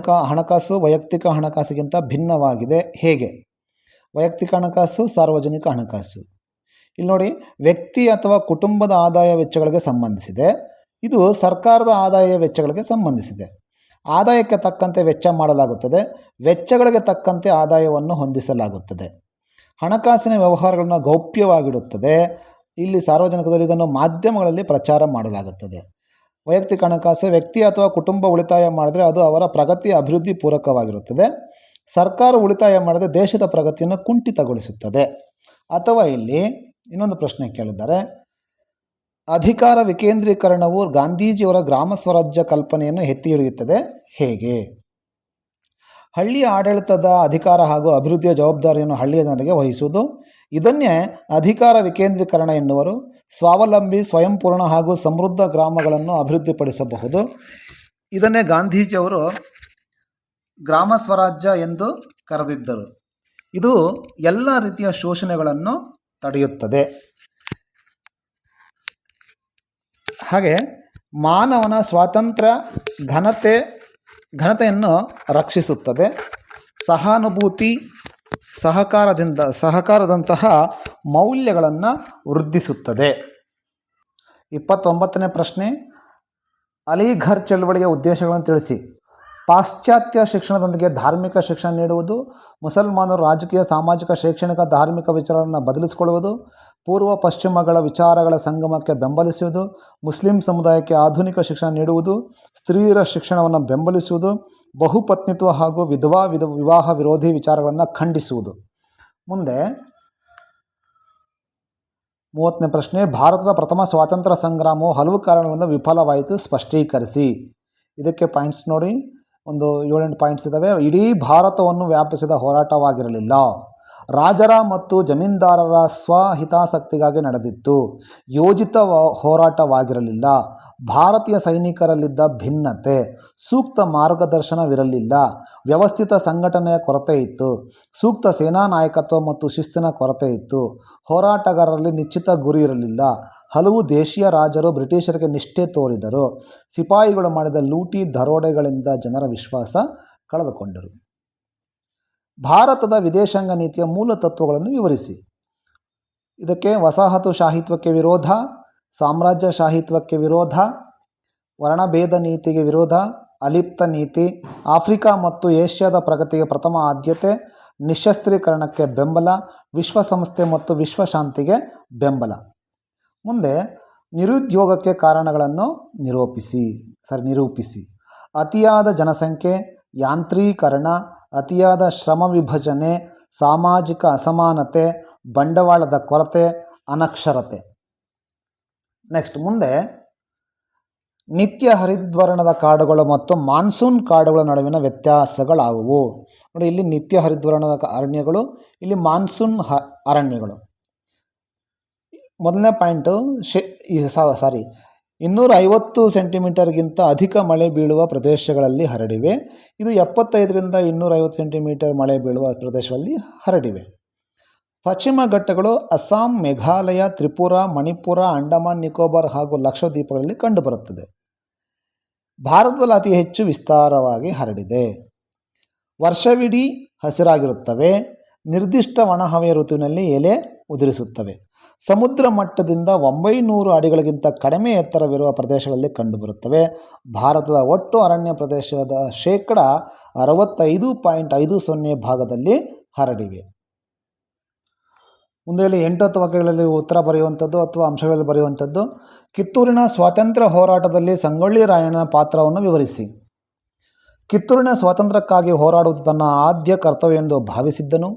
ಹಣಕಾಸು ವೈಯಕ್ತಿಕ ಹಣಕಾಸಿಗಿಂತ ಭಿನ್ನವಾಗಿದೆ, ಹೇಗೆ? ವೈಯಕ್ತಿಕ ಹಣಕಾಸು, ಸಾರ್ವಜನಿಕ ಹಣಕಾಸು. ಇಲ್ಲಿ ನೋಡಿ, ವ್ಯಕ್ತಿ ಅಥವಾ ಕುಟುಂಬದ ಆದಾಯ ವೆಚ್ಚಗಳಿಗೆ ಸಂಬಂಧಿಸಿದೆ. ಇದು ಸರ್ಕಾರದ ಆದಾಯ ವೆಚ್ಚಗಳಿಗೆ ಸಂಬಂಧಿಸಿದೆ. ಆದಾಯಕ್ಕೆ ತಕ್ಕಂತೆ ವೆಚ್ಚ ಮಾಡಲಾಗುತ್ತದೆ. ವೆಚ್ಚಗಳಿಗೆ ತಕ್ಕಂತೆ ಆದಾಯವನ್ನು ಹೊಂದಿಸಲಾಗುತ್ತದೆ. ಹಣಕಾಸಿನ ವ್ಯವಹಾರಗಳನ್ನು ಗೌಪ್ಯವಾಗಿಡುತ್ತದೆ. ಇಲ್ಲಿ ಸಾರ್ವಜನಿಕದಲ್ಲಿ ಇದನ್ನು ಮಾಧ್ಯಮಗಳಲ್ಲಿ ಪ್ರಚಾರ ಮಾಡಲಾಗುತ್ತದೆ. ವೈಯಕ್ತಿಕ ಹಣಕಾಸು, ವ್ಯಕ್ತಿ ಅಥವಾ ಕುಟುಂಬ ಉಳಿತಾಯ ಮಾಡಿದ್ರೆ ಅದು ಅವರ ಪ್ರಗತಿ ಅಭಿವೃದ್ಧಿ ಪೂರಕವಾಗಿರುತ್ತದೆ. ಸರ್ಕಾರ ಉಳಿತಾಯ ಮಾಡಿದ್ರೆ ದೇಶದ ಪ್ರಗತಿಯನ್ನು ಕುಂಠಿತಗೊಳಿಸುತ್ತದೆ. ಅಥವಾ ಇಲ್ಲಿ ಇನ್ನೊಂದು ಪ್ರಶ್ನೆ ಕೇಳಿದ್ದಾರೆ, ಅಧಿಕಾರ ವಿಕೇಂದ್ರೀಕರಣವು ಗಾಂಧೀಜಿಯವರ ಗ್ರಾಮ ಸ್ವರಾಜ್ಯ ಕಲ್ಪನೆಯನ್ನು ಎತ್ತಿ ಹಿಡಿಯುತ್ತದೆ, ಹೇಗೆ? ಹಳ್ಳಿಯ ಆಡಳಿತದ ಅಧಿಕಾರ ಹಾಗೂ ಅಭಿವೃದ್ಧಿಯ ಜವಾಬ್ದಾರಿಯನ್ನು ಹಳ್ಳಿಯ ಜನರಿಗೆ ವಹಿಸುವುದು. ಇದನ್ನೇ ಅಧಿಕಾರ ವಿಕೇಂದ್ರೀಕರಣ ಎನ್ನುವರು. ಸ್ವಾವಲಂಬಿ, ಸ್ವಯಂಪೂರ್ಣ ಹಾಗೂ ಸಮೃದ್ಧ ಗ್ರಾಮಗಳನ್ನು ಅಭಿವೃದ್ಧಿಪಡಿಸಬಹುದು. ಇದನ್ನೇ ಗಾಂಧೀಜಿಯವರು ಗ್ರಾಮ ಸ್ವರಾಜ್ಯ ಎಂದು ಕರೆದಿದ್ದರು. ಇದು ಎಲ್ಲ ರೀತಿಯ ಶೋಷಣೆಗಳನ್ನು ತಡೆಯುತ್ತದೆ. ಹಾಗೆ ಮಾನವನ ಸ್ವಾತಂತ್ರ್ಯ, ಘನತೆಯನ್ನು ರಕ್ಷಿಸುತ್ತದೆ. ಸಹಾನುಭೂತಿ, ಸಹಕಾರದಂತಹ ಮೌಲ್ಯಗಳನ್ನು ವೃದ್ಧಿಸುತ್ತದೆ. 29ನೇ ಪ್ರಶ್ನೆ, ಅಲಿಘರ್ ಚಳವಳಿಯ ಉದ್ದೇಶಗಳನ್ನು ತಿಳಿಸಿ. ಪಾಶ್ಚಾತ್ಯ ಶಿಕ್ಷಣದೊಂದಿಗೆ ಧಾರ್ಮಿಕ ಶಿಕ್ಷಣ ನೀಡುವುದು, ಮುಸಲ್ಮಾನರು ರಾಜಕೀಯ, ಸಾಮಾಜಿಕ, ಶೈಕ್ಷಣಿಕ, ಧಾರ್ಮಿಕ ವಿಚಾರಗಳನ್ನು ಬದಲಿಸಿಕೊಳ್ಳುವುದು, ಪೂರ್ವ ಪಶ್ಚಿಮಗಳ ವಿಚಾರಗಳ ಸಂಗಮಕ್ಕೆ ಬೆಂಬಲಿಸುವುದು, ಮುಸ್ಲಿಂ ಸಮುದಾಯಕ್ಕೆ ಆಧುನಿಕ ಶಿಕ್ಷಣ ನೀಡುವುದು, ಸ್ತ್ರೀಯರ ಶಿಕ್ಷಣವನ್ನು ಬೆಂಬಲಿಸುವುದು, ಬಹುಪತ್ನಿತ್ವ ಹಾಗೂ ವಿವಾಹ ವಿರೋಧಿ ವಿಚಾರಗಳನ್ನು ಖಂಡಿಸುವುದು. ಮುಂದೆ 30ನೇ ಪ್ರಶ್ನೆ, ಭಾರತದ ಪ್ರಥಮ ಸ್ವಾತಂತ್ರ್ಯ ಸಂಗ್ರಾಮವು ಹಲವು ಕಾರಣಗಳಿಂದ ವಿಫಲವಾಯಿತು, ಸ್ಪಷ್ಟೀಕರಿಸಿ. ಇದಕ್ಕೆ ಪಾಯಿಂಟ್ಸ್ ನೋಡಿ, ಒಂದು 7-8 ಪಾಯಿಂಟ್ಸ್ ಇದ್ದಾವೆ. ಇಡೀ ಭಾರತವನ್ನು ವ್ಯಾಪಿಸಿದ ಹೋರಾಟವಾಗಿರಲಿಲ್ಲ. ರಾಜರ ಮತ್ತು ಜಮೀನ್ದಾರರ ಸ್ವಹಿತಾಸಕ್ತಿಗಾಗಿ ನಡೆದಿತ್ತು. ಯೋಜಿತ ಹೋರಾಟವಾಗಿರಲಿಲ್ಲ. ಭಾರತೀಯ ಸೈನಿಕರಲ್ಲಿದ್ದ ಭಿನ್ನತೆ, ಸೂಕ್ತ ಮಾರ್ಗದರ್ಶನವಿರಲಿಲ್ಲ. ವ್ಯವಸ್ಥಿತ ಸಂಘಟನೆಯ ಕೊರತೆ ಇತ್ತು. ಸೂಕ್ತ ಸೇನಾ ನಾಯಕತ್ವ ಮತ್ತು ಶಿಸ್ತಿನ ಕೊರತೆ ಇತ್ತು. ಹೋರಾಟಗಾರರಲ್ಲಿ ನಿಶ್ಚಿತ ಗುರಿ ಇರಲಿಲ್ಲ. ಹಲವು ದೇಶೀಯ ರಾಜರು ಬ್ರಿಟಿಷರಿಗೆ ನಿಷ್ಠೆ ತೋರಿದರು. ಸಿಪಾಯಿಗಳು ಮಾಡಿದ ಲೂಟಿ ದರೋಡೆಗಳಿಂದ ಜನರ ವಿಶ್ವಾಸ ಕಳೆದುಕೊಂಡರು. ಭಾರತದ ವಿದೇಶಾಂಗ ನೀತಿಯ ಮೂಲ ತತ್ವಗಳನ್ನು ವಿವರಿಸಿ. ಇದಕ್ಕೆ ವಸಾಹತುಶಾಹಿತ್ವಕ್ಕೆ ವಿರೋಧ, ಸಾಮ್ರಾಜ್ಯಶಾಹಿತ್ವಕ್ಕೆ ವಿರೋಧ, ವರ್ಣಭೇದ ನೀತಿಗೆ ವಿರೋಧ, ಅಲಿಪ್ತ ನೀತಿ, ಆಫ್ರಿಕಾ ಮತ್ತು ಏಷ್ಯಾದ ಪ್ರಗತಿಗೆ ಪ್ರಥಮ ಆದ್ಯತೆ, ನಿಶಸ್ತ್ರೀಕರಣಕ್ಕೆ ಬೆಂಬಲ, ವಿಶ್ವಸಂಸ್ಥೆ ಮತ್ತು ವಿಶ್ವಶಾಂತಿಗೆ ಬೆಂಬಲ. ಮುಂದೆ ನಿರುದ್ಯೋಗಕ್ಕೆ ಕಾರಣಗಳನ್ನು ನಿರೂಪಿಸಿ. ಅತಿಯಾದ ಜನಸಂಖ್ಯೆ, ಯಾಂತ್ರೀಕರಣ, ಅತಿಯಾದ ಶ್ರಮ ವಿಭಜನೆ, ಸಾಮಾಜಿಕ ಅಸಮಾನತೆ, ಬಂಡವಾಳದ ಕೊರತೆ, ಅನಕ್ಷರತೆ. ನೆಕ್ಸ್ಟ್ ಮುಂದೆ ನಿತ್ಯ ಹರಿದ್ವರ್ಣದ ಕಾಡುಗಳು ಮತ್ತು ಮಾನ್ಸೂನ್ ಕಾಡುಗಳ ನಡುವಿನ ವ್ಯತ್ಯಾಸಗಳಾವುವು? ನೋಡಿ, ಇಲ್ಲಿ ನಿತ್ಯ ಹರಿದ್ವರ್ಣದ ಅರಣ್ಯಗಳು, ಇಲ್ಲಿ ಮಾನ್ಸೂನ್ ಅರಣ್ಯಗಳು. ಮೊದಲನೇ ಪಾಯಿಂಟು 250 ಸೆಂಟಿಮೀಟರ್ಗಿಂತ ಅಧಿಕ ಮಳೆ ಬೀಳುವ ಪ್ರದೇಶಗಳಲ್ಲಿ ಹರಡಿವೆ. ಇದು 75ರಿಂದ 250 ಸೆಂಟಿಮೀಟರ್ ಮಳೆ ಬೀಳುವ ಪ್ರದೇಶಗಳಲ್ಲಿ ಹರಡಿವೆ. ಪಶ್ಚಿಮ ಘಟ್ಟಗಳು ಅಸ್ಸಾಂ, ಮೇಘಾಲಯ, ತ್ರಿಪುರ, ಮಣಿಪುರ, ಅಂಡಮಾನ್ ನಿಕೋಬಾರ್ ಹಾಗೂ ಲಕ್ಷದ್ವೀಪಗಳಲ್ಲಿ ಕಂಡುಬರುತ್ತದೆ. ಭಾರತದಲ್ಲಿ ಅತಿ ಹೆಚ್ಚು ವಿಸ್ತಾರವಾಗಿ ಹರಡಿದೆ. ವರ್ಷವಿಡೀ ಹಸಿರಾಗಿರುತ್ತವೆ. ನಿರ್ದಿಷ್ಟ ಒಣಹವೆಯ ಋತುವಿನಲ್ಲಿ ಎಲೆ ಉದುರಿಸುತ್ತವೆ. ಸಮುದ್ರ ಮಟ್ಟದಿಂದ 900 ಅಡಿಗಳಿಗಿಂತ ಕಡಿಮೆ ಎತ್ತರವಿರುವ ಪ್ರದೇಶಗಳಲ್ಲಿ ಕಂಡುಬರುತ್ತವೆ. ಭಾರತದ ಒಟ್ಟು ಅರಣ್ಯ ಪ್ರದೇಶದ 65.50% ಭಾಗದಲ್ಲಿ ಹರಡಿವೆ. ಮುಂದೆ 8 ವಾಕ್ಯಗಳಲ್ಲಿ ಉತ್ತರ ಬರೆಯುವಂಥದ್ದು ಅಥವಾ ಅಂಶಗಳಲ್ಲಿ ಬರೆಯುವಂಥದ್ದು. ಕಿತ್ತೂರಿನ ಸ್ವಾತಂತ್ರ್ಯ ಹೋರಾಟದಲ್ಲಿ ಸಂಗೊಳ್ಳಿ ರಾಯಣ್ಣನ ಪಾತ್ರವನ್ನು ವಿವರಿಸಿ. ಕಿತ್ತೂರಿನ ಸ್ವಾತಂತ್ರ್ಯಕ್ಕಾಗಿ ಹೋರಾಡುವುದು ತನ್ನ ಆದ್ಯ ಕರ್ತವ್ಯವೆಂದು ಭಾವಿಸಿದ್ದನು.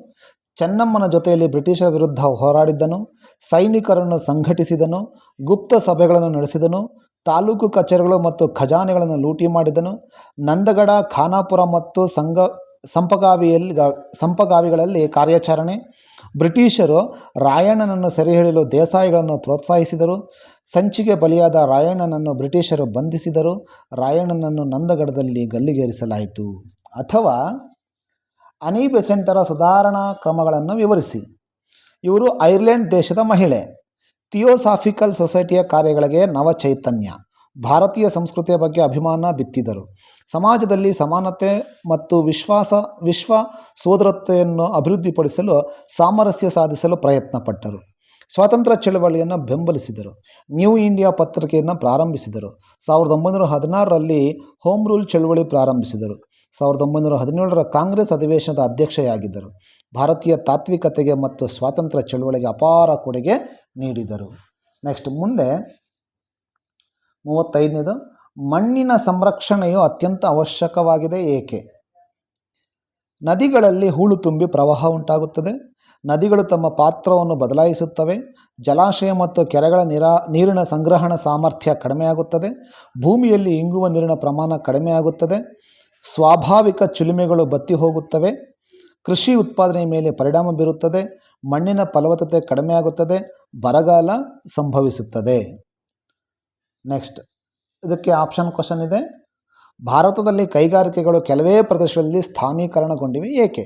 ಚೆನ್ನಮ್ಮನ ಜೊತೆಯಲ್ಲಿ ಬ್ರಿಟಿಷರ ವಿರುದ್ಧ ಹೋರಾಡಿದ್ದನು. ಸೈನಿಕರನ್ನು ಸಂಘಟಿಸಿದನು. ಗುಪ್ತ ಸಭೆಗಳನ್ನು ನಡೆಸಿದನು. ತಾಲೂಕು ಕಚೇರಿಗಳು ಮತ್ತು ಖಜಾನೆಗಳನ್ನು ಲೂಟಿ ಮಾಡಿದನು. ನಂದಗಡ, ಖಾನಾಪುರ ಮತ್ತು ಸಂಪಗಾವಿಗಳಲ್ಲಿ ಕಾರ್ಯಾಚರಣೆ. ಬ್ರಿಟಿಷರು ರಾಯಣ್ಣನನ್ನು ಸೆರೆಹಿಡಿಯಲು ದೇಸಾಯಿಗಳನ್ನು ಪ್ರೋತ್ಸಾಹಿಸಿದರು. ಸಂಚಿಗೆ ಬಲಿಯಾದ ರಾಯಣ್ಣನನ್ನು ಬ್ರಿಟಿಷರು ಬಂಧಿಸಿದರು. ರಾಯಣ್ಣನನ್ನು ನಂದಗಡದಲ್ಲಿ ಗಲ್ಲಿಗೇರಿಸಲಾಯಿತು. ಅಥವಾ ಅನಿ ಬೆಸೆಂಟರ ಸುಧಾರಣಾ ಕ್ರಮಗಳನ್ನು ವಿವರಿಸಿ. ಇವರು ಐರ್ಲೆಂಡ್ ದೇಶದ ಮಹಿಳೆ. ಥಿಯೋಸಾಫಿಕಲ್ ಸೊಸೈಟಿಯ ಕಾರ್ಯಗಳಿಗೆ ನವಚೈತನ್ಯ. ಭಾರತೀಯ ಸಂಸ್ಕೃತಿಯ ಬಗ್ಗೆ ಅಭಿಮಾನ ಬಿತ್ತಿದರು. ಸಮಾಜದಲ್ಲಿ ಸಮಾನತೆ ಮತ್ತು ವಿಶ್ವ ಸೋದರತೆಯನ್ನು ಅಭಿವೃದ್ಧಿಪಡಿಸಲು ಸಾಮರಸ್ಯ ಸಾಧಿಸಲು ಪ್ರಯತ್ನಪಟ್ಟರು. ಸ್ವಾತಂತ್ರ್ಯ ಚಳವಳಿಯನ್ನು ಬೆಂಬಲಿಸಿದರು. ನ್ಯೂ ಇಂಡಿಯಾ ಪತ್ರಿಕೆಯನ್ನು ಪ್ರಾರಂಭಿಸಿದರು. 1916ರಲ್ಲಿ ಹೋಮ್ ರೂಲ್ ಚಳವಳಿ ಪ್ರಾರಂಭಿಸಿದರು. 1917ರ ಕಾಂಗ್ರೆಸ್ ಅಧಿವೇಶನದ ಅಧ್ಯಕ್ಷೆಯಾಗಿದ್ದರು. ಭಾರತೀಯ ತಾತ್ವಿಕತೆಗೆ ಮತ್ತು ಸ್ವಾತಂತ್ರ್ಯ ಚಳವಳಿಗೆ ಅಪಾರ ಕೊಡುಗೆ ನೀಡಿದರು. ನೆಕ್ಸ್ಟ್ ಮುಂದೆ 35ನೇದು, ಮಣ್ಣಿನ ಸಂರಕ್ಷಣೆಯು ಅತ್ಯಂತ ಅವಶ್ಯಕವಾಗಿದೆ, ಏಕೆ? ನದಿಗಳಲ್ಲಿ ಹೂಳು ತುಂಬಿ ಪ್ರವಾಹ ಉಂಟಾಗುತ್ತದೆ. ನದಿಗಳು ತಮ್ಮ ಪಾತ್ರವನ್ನು ಬದಲಾಯಿಸುತ್ತವೆ. ಜಲಾಶಯ ಮತ್ತು ಕೆರೆಗಳ ನೀರಿನ ಸಂಗ್ರಹಣ ಸಾಮರ್ಥ್ಯ ಕಡಿಮೆಯಾಗುತ್ತದೆ. ಭೂಮಿಯಲ್ಲಿ ಇಂಗುವ ನೀರಿನ ಪ್ರಮಾಣ ಕಡಿಮೆಯಾಗುತ್ತದೆ. ಸ್ವಾಭಾವಿಕ ಚಿಲುಮೆಗಳು ಬತ್ತಿ ಹೋಗುತ್ತವೆ. ಕೃಷಿ ಉತ್ಪಾದನೆಯ ಮೇಲೆ ಪರಿಣಾಮ ಬೀರುತ್ತದೆ. ಮಣ್ಣಿನ ಫಲವತ್ತತೆ ಕಡಿಮೆಯಾಗುತ್ತದೆ. ಬರಗಾಲ ಸಂಭವಿಸುತ್ತದೆ. ನೆಕ್ಸ್ಟ್ ಇದಕ್ಕೆ ಆಪ್ಷನ್ ಕ್ವಶನ್ ಇದೆ. ಭಾರತದಲ್ಲಿ ಕೈಗಾರಿಕೆಗಳು ಕೆಲವೇ ಪ್ರದೇಶಗಳಲ್ಲಿ ಸ್ಥಾನೀಕರಣಗೊಂಡಿವೆ, ಏಕೆ?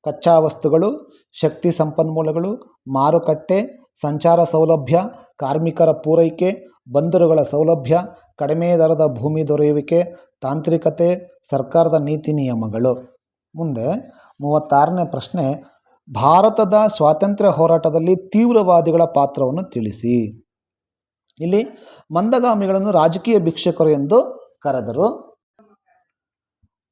ಕಚ್ಚಾ ವಸ್ತುಗಳು, ಶಕ್ತಿ ಸಂಪನ್ಮೂಲಗಳು, ಮಾರುಕಟ್ಟೆ, ಸಂಚಾರ ಸೌಲಭ್ಯ, ಕಾರ್ಮಿಕರ ಪೂರೈಕೆ, ಬಂದರುಗಳ ಸೌಲಭ್ಯ, ಕಡಿಮೆ ದರದ ಭೂಮಿ ದೊರೆಯುವಿಕೆ, ತಾಂತ್ರಿಕತೆ, ಸರ್ಕಾರದ ನೀತಿ ನಿಯಮಗಳು. ಮುಂದೆ 36ನೇ ಪ್ರಶ್ನೆ, ಭಾರತದ ಸ್ವಾತಂತ್ರ್ಯ ಹೋರಾಟದಲ್ಲಿ ತೀವ್ರವಾದಿಗಳ ಪಾತ್ರವನ್ನು ತಿಳಿಸಿ. ಇಲ್ಲಿ ಮಂದಗಾಮಿಗಳನ್ನು ರಾಜಕೀಯ ಭಿಕ್ಷುಕರು ಎಂದು ಕರೆದರು.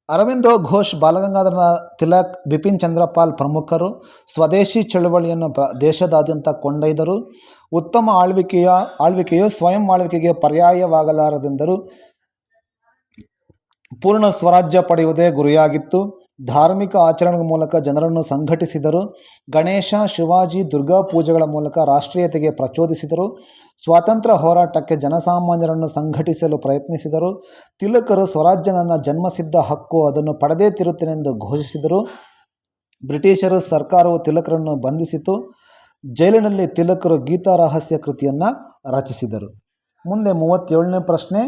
ಅರವಿಂದೋ ಘೋಷ್, ಬಾಲಗಂಗಾಧರ ತಿಲಕ್, ಬಿಪಿನ್ ಚಂದ್ರಪಾಲ್ ಪ್ರಮುಖರು. ಸ್ವದೇಶಿ ಚಳುವಳಿಯನ್ನು ದೇಶದಾದ್ಯಂತ ಕೊಂಡೊಯ್ದರು. ಉತ್ತಮ ಆಳ್ವಿಕೆಯು ಸ್ವಯಂ ಆಳ್ವಿಕೆಗೆ ಪರ್ಯಾಯವಾಗಲಾರದೆಂದರು. ಪೂರ್ಣ ಸ್ವರಾಜ್ಯ ಪಡೆಯುವುದೇ ಗುರಿಯಾಗಿತ್ತು. ಧಾರ್ಮಿಕ ಆಚರಣೆಗಳ ಮೂಲಕ ಜನರನ್ನು ಸಂಘಟಿಸಿದರು. ಗಣೇಶ, ಶಿವಾಜಿ, ದುರ್ಗಾ ಪೂಜೆಗಳ ಮೂಲಕ ರಾಷ್ಟ್ರೀಯತೆಗೆ ಪ್ರಚೋದಿಸಿದರು. ಸ್ವಾತಂತ್ರ್ಯ ಹೋರಾಟಕ್ಕೆ ಜನಸಾಮಾನ್ಯರನ್ನು ಸಂಘಟಿಸಲು ಪ್ರಯತ್ನಿಸಿದರು. ತಿಲಕರು ಸ್ವರಾಜ್ಯ ನನ್ನ ಜನ್ಮಸಿದ್ಧ ಹಕ್ಕು, ಅದನ್ನು ಪಡೆದೇ ತೀರುತ್ತೇನೆಂದು ಘೋಷಿಸಿದರು. ಬ್ರಿಟಿಷರು ಸರ್ಕಾರವು ತಿಲಕರನ್ನು ಬಂಧಿಸಿತು. ಜೈಲಿನಲ್ಲಿ ತಿಲಕರು ಗೀತಾ ರಹಸ್ಯ ಕೃತಿಯನ್ನು ರಚಿಸಿದರು. ಮುಂದೆ 37ನೇ ಪ್ರಶ್ನೆ.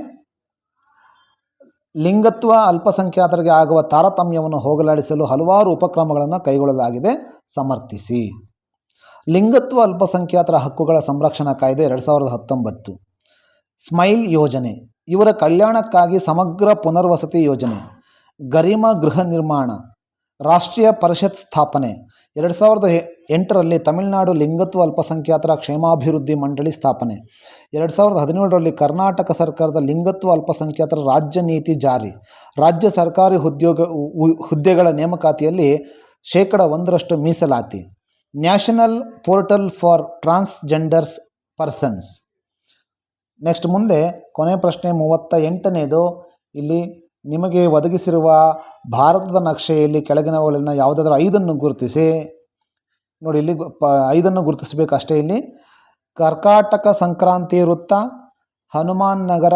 ಲಿಂಗತ್ವ ಅಲ್ಪಸಂಖ್ಯಾತರಿಗೆ ಆಗುವ ತಾರತಮ್ಯವನ್ನು ಹೋಗಲಾಡಿಸಲು ಹಲವಾರು ಉಪಕ್ರಮಗಳನ್ನು ಕೈಗೊಳ್ಳಲಾಗಿದೆ, ಸಮರ್ಥಿಸಿ. ಲಿಂಗತ್ವ ಅಲ್ಪಸಂಖ್ಯಾತರ ಹಕ್ಕುಗಳ ಸಂರಕ್ಷಣಾ ಕಾಯ್ದೆ 2019. ಸ್ಮೈಲ್ ಯೋಜನೆ, ಇವರ ಕಲ್ಯಾಣಕ್ಕಾಗಿ ಸಮಗ್ರ ಪುನರ್ವಸತಿ ಯೋಜನೆ. ಗರಿಮಾ ಗೃಹ ನಿರ್ಮಾಣ. ರಾಷ್ಟ್ರೀಯ ಪರಿಷತ್ ಸ್ಥಾಪನೆ. 2008ರಲ್ಲಿ ತಮಿಳುನಾಡು ಲಿಂಗತ್ವ ಅಲ್ಪಸಂಖ್ಯಾತರ ಕ್ಷೇಮಾಭಿವೃದ್ಧಿ ಮಂಡಳಿ ಸ್ಥಾಪನೆ. 2017ರಲ್ಲಿ ಕರ್ನಾಟಕ ಸರ್ಕಾರದ ಲಿಂಗತ್ವ ಅಲ್ಪಸಂಖ್ಯಾತರ ರಾಜ್ಯ ನೀತಿ ಜಾರಿ. ರಾಜ್ಯ ಸರ್ಕಾರಿ ಹುದ್ದೆಗಳ ನೇಮಕಾತಿಯಲ್ಲಿ 1% ಮೀಸಲಾತಿ. National portal for transgenders persons. Next ಮುಂದೆ ಕೊನೆಯ ಪ್ರಶ್ನೆ 38ನೇದು. ಇಲ್ಲಿ ನಿಮಗೆ ಒದಗಿಸಿರುವ ಭಾರತದ ನಕ್ಷೆಯಲ್ಲಿ ಕೆಳಗಿನವುಗಳನ್ನು ಯಾವುದಾದ್ರೂ 5 ಗುರುತಿಸಿ. ನೋಡಿ, ಇಲ್ಲಿ 5 ಗುರುತಿಸಬೇಕು ಅಷ್ಟೇ. ಇಲ್ಲಿ ಕರ್ಕಾಟಕ ಸಂಕ್ರಾಂತಿ ವೃತ್ತ, ಹನುಮಾನ್ ನಗರ,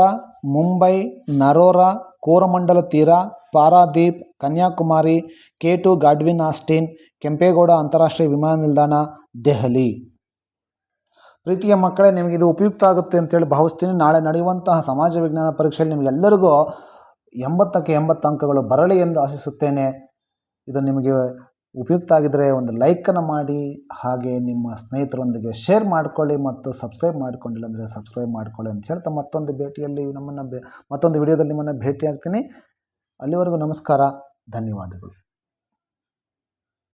ಮುಂಬೈ, ನರೋರಾ, ಕೋರಮಂಡಲ ತೀರ, Paradip, Kanyakumari, K2 Godwin Austin, Kempegowda ಅಂತಾರಾಷ್ಟ್ರೀಯ ವಿಮಾನ ನಿಲ್ದಾಣ, ದೆಹಲಿ. ಪ್ರೀತಿಯ ಮಕ್ಕಳೇ, ನಿಮಗಿದು ಉಪಯುಕ್ತ ಆಗುತ್ತೆ ಅಂತೇಳಿ ಭಾವಿಸ್ತೀನಿ. ನಾಳೆ ನಡೆಯುವಂತಹ ಸಮಾಜ ವಿಜ್ಞಾನ ಪರೀಕ್ಷೆಯಲ್ಲಿ ನಿಮಗೆಲ್ಲರಿಗೂ 80ಕ್ಕೆ 80 ಅಂಕಗಳು ಬರಲಿ ಎಂದು ಆಶಿಸುತ್ತೇನೆ. ಇದು ನಿಮಗೆ ಉಪಯುಕ್ತ ಆಗಿದ್ದರೆ ಒಂದು ಲೈಕನ್ನು ಮಾಡಿ, ಹಾಗೆ ನಿಮ್ಮ ಸ್ನೇಹಿತರೊಂದಿಗೆ ಶೇರ್ ಮಾಡಿಕೊಳ್ಳಿ ಮತ್ತು ಸಬ್ಸ್ಕ್ರೈಬ್ ಮಾಡಿಕೊಂಡಿಲ್ಲ ಅಂದರೆ ಸಬ್ಸ್ಕ್ರೈಬ್ ಮಾಡಿಕೊಳ್ಳಿ ಅಂತ ಹೇಳ್ತಾ ಮತ್ತೊಂದು ವಿಡಿಯೋದಲ್ಲಿ ನಿಮ್ಮನ್ನು ಭೇಟಿಯಾಗ್ತೀನಿ. ಅಲ್ಲಿವರೆಗೂ ನಮಸ್ಕಾರ, ಧನ್ಯವಾದಗಳು.